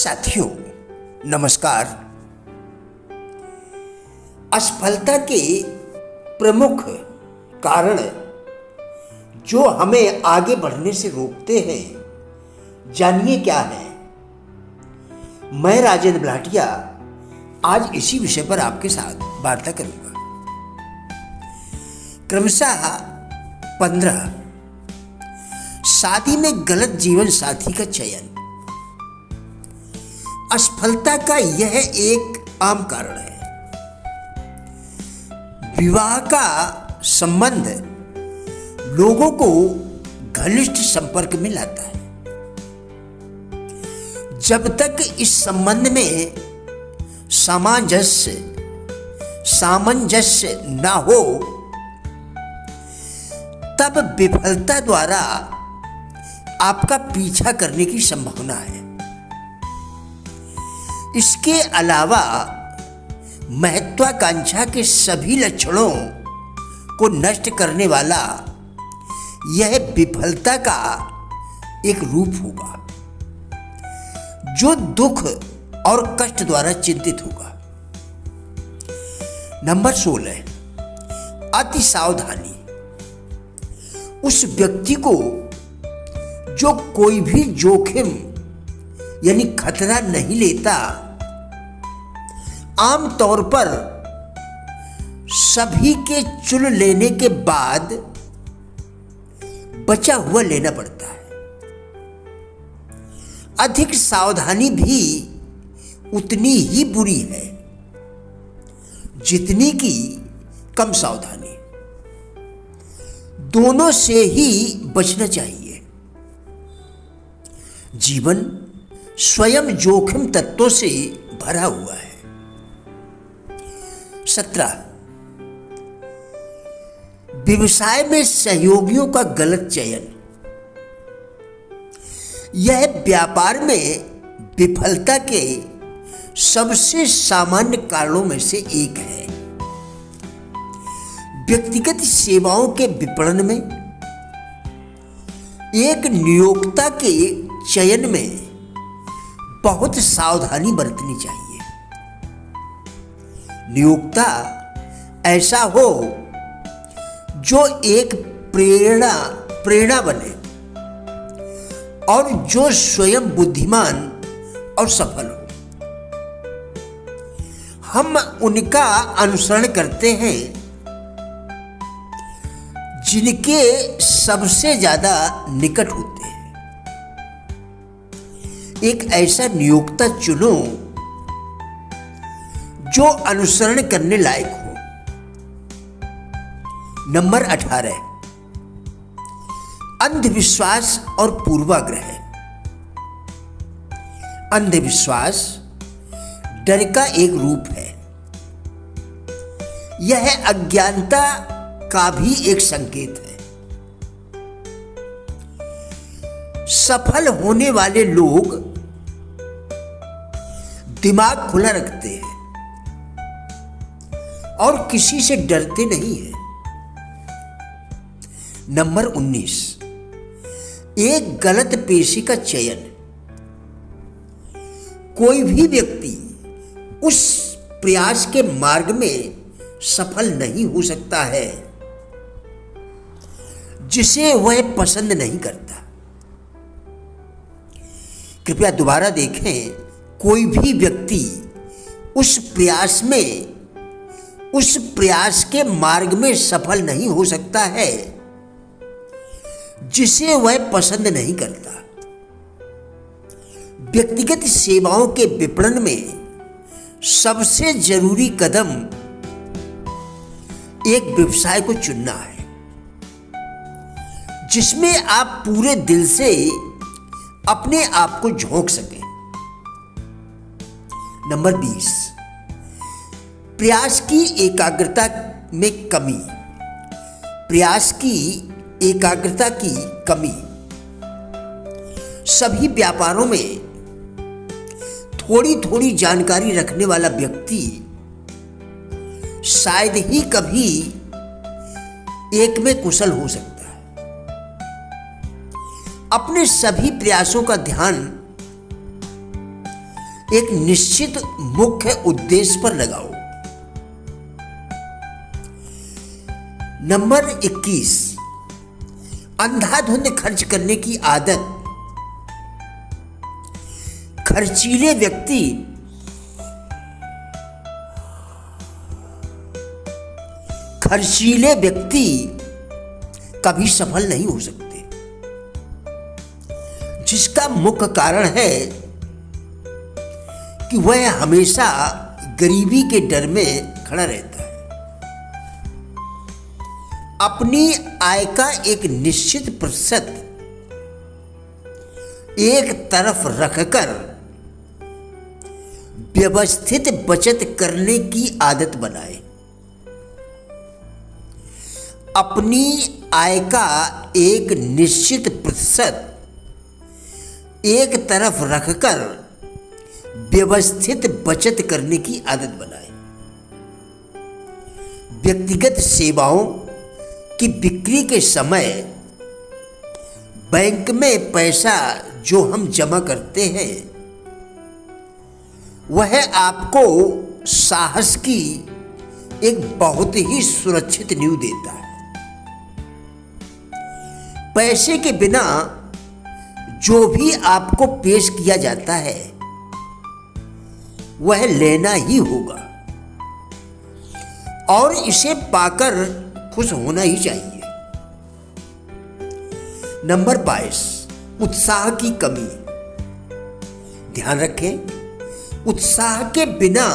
साथियों नमस्कार। असफलता के प्रमुख कारण जो हमें आगे बढ़ने से रोकते हैं, जानिए क्या है। मैं राजेंद्र भाटिया आज इसी विषय पर आपके साथ वार्ता करूंगा। क्रमशः 15 शादी में गलत जीवन साथी का चयन असफलता का यह एक आम कारण है। विवाह का संबंध लोगों को घनिष्ठ संपर्क में लाता है। जब तक इस संबंध में सामंजस्य न हो, तब विफलता द्वारा आपका पीछा करने की संभावना है। इसके अलावा महत्वाकांक्षा के सभी लक्षणों को नष्ट करने वाला यह विफलता का एक रूप होगा, जो दुख और कष्ट द्वारा चिंतित होगा। नंबर 16, अति सावधानी। उस व्यक्ति को जो कोई भी जोखिम यानी खतरा नहीं लेता, आमतौर पर सभी के चुन लेने के बाद बचा हुआ लेना पड़ता है। अधिक सावधानी भी उतनी ही बुरी है जितनी कि कम सावधानी। दोनों से ही बचना चाहिए। जीवन स्वयं जोखिम तत्वों से भरा हुआ है। 17 व्यवसाय में सहयोगियों का गलत चयन। यह व्यापार में विफलता के सबसे सामान्य कारणों में से एक है। व्यक्तिगत सेवाओं के विपणन में एक नियोक्ता के चयन में बहुत सावधानी बरतनी चाहिए। नियोक्ता ऐसा हो जो एक प्रेरणा बने और जो स्वयं बुद्धिमान और सफल हो। हम उनका अनुसरण करते हैं जिनके सबसे ज्यादा निकट होते हैं। एक ऐसा नियोक्ता चुनो जो अनुसरण करने लायक हो। नंबर 18 अंधविश्वास और पूर्वाग्रह। अंधविश्वास डर का एक रूप है। यह अज्ञानता का भी एक संकेत है। सफल होने वाले लोग दिमाग खुला रखते हैं और किसी से डरते नहीं हैं। नंबर 19 एक गलत पेशे का चयन। कोई भी व्यक्ति उस प्रयास के मार्ग में सफल नहीं हो सकता है जिसे वह पसंद नहीं करता। कृपया दोबारा देखें। कोई भी व्यक्ति उस प्रयास के मार्ग में सफल नहीं हो सकता है जिसे वह पसंद नहीं करता। व्यक्तिगत सेवाओं के विपणन में सबसे जरूरी कदम एक व्यवसाय को चुनना है जिसमें आप पूरे दिल से अपने आप को झोंक सकें। नंबर 20 प्रयास की एकाग्रता में कमी। प्रयास की एकाग्रता की कमी। सभी व्यापारों में थोड़ी थोड़ी जानकारी रखने वाला व्यक्ति शायद ही कभी एक में कुशल हो सकता है। अपने सभी प्रयासों का ध्यान एक निश्चित मुख्य उद्देश्य पर लगाओ। नंबर 21, अंधाधुंध खर्च करने की आदत। खर्चीले व्यक्ति कभी सफल नहीं हो सकते, जिसका मुख्य कारण है कि वह हमेशा गरीबी के डर में खड़ा रहता है। अपनी आय का एक निश्चित प्रतिशत एक तरफ रखकर व्यवस्थित बचत करने की आदत बनाए। अपनी आय का एक निश्चित प्रतिशत एक तरफ रखकर व्यवस्थित बचत करने की आदत बनाए। व्यक्तिगत सेवाओं की बिक्री के समय बैंक में पैसा जो हम जमा करते हैं वह आपको साहस की एक बहुत ही सुरक्षित नींव देता है। पैसे के बिना जो भी आपको पेश किया जाता है वह लेना ही होगा और इसे पाकर खुश होना ही चाहिए। नंबर 22, उत्साह की कमी। ध्यान रखें, उत्साह के बिना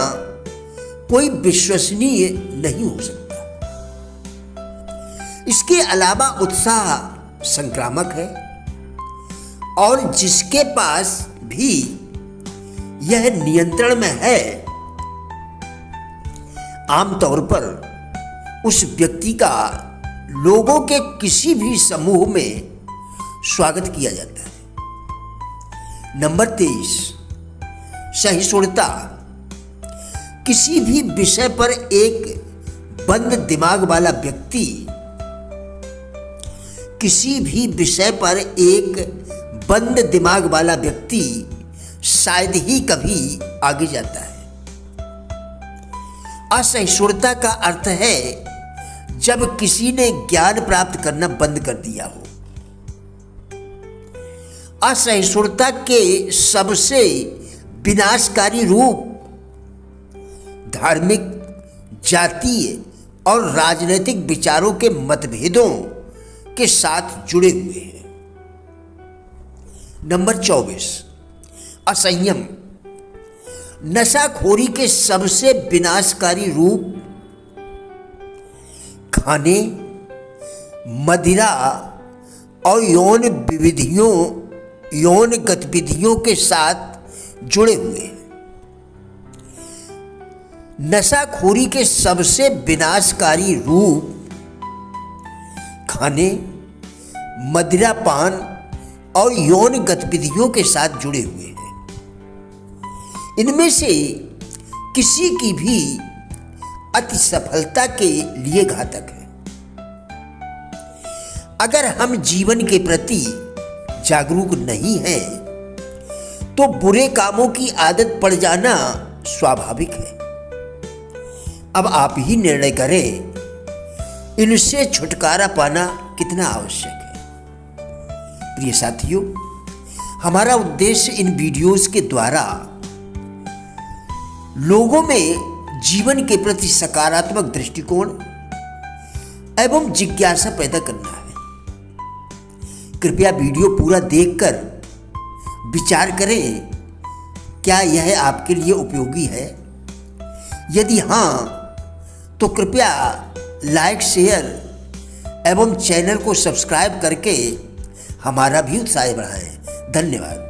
कोई विश्वसनीय नहीं हो सकता। इसके अलावा उत्साह संक्रामक है और जिसके पास भी यह नियंत्रण में है, आमतौर पर उस व्यक्ति का लोगों के किसी भी समूह में स्वागत किया जाता है। नंबर 23, सहिष्णुता। किसी भी विषय पर एक बंद दिमाग वाला व्यक्ति शायद ही कभी आगे जाता है। असहिष्णुता का अर्थ है जब किसी ने ज्ञान प्राप्त करना बंद कर दिया हो। असहिष्णुता के सबसे विनाशकारी रूप धार्मिक, जातीय और राजनीतिक विचारों के मतभेदों के साथ जुड़े हुए हैं। नंबर 24, असंयम। नशाखोरी के सबसे विनाशकारी रूप खाने, मदिरा और यौन गतिविधियों के साथ जुड़े हुए हैं। नशाखोरी के सबसे विनाशकारी रूप खाने, मदिरापान और यौन गतिविधियों के साथ जुड़े हुए हैं। इनमें से किसी की भी अति सफलता के लिए घातक है। अगर हम जीवन के प्रति जागरूक नहीं हैं तो बुरे कामों की आदत पड़ जाना स्वाभाविक है। अब आप ही निर्णय करें, इनसे छुटकारा पाना कितना आवश्यक है। प्रिय साथियों, हमारा उद्देश्य इन वीडियोस के द्वारा लोगों में जीवन के प्रति सकारात्मक दृष्टिकोण एवं जिज्ञासा पैदा करना है। कृपया वीडियो पूरा देखकर विचार करें, क्या यह आपके लिए उपयोगी है? यदि हाँ, तो कृपया लाइक, शेयर एवं चैनल को सब्सक्राइब करके हमारा भी उत्साह बढ़ाएं। धन्यवाद।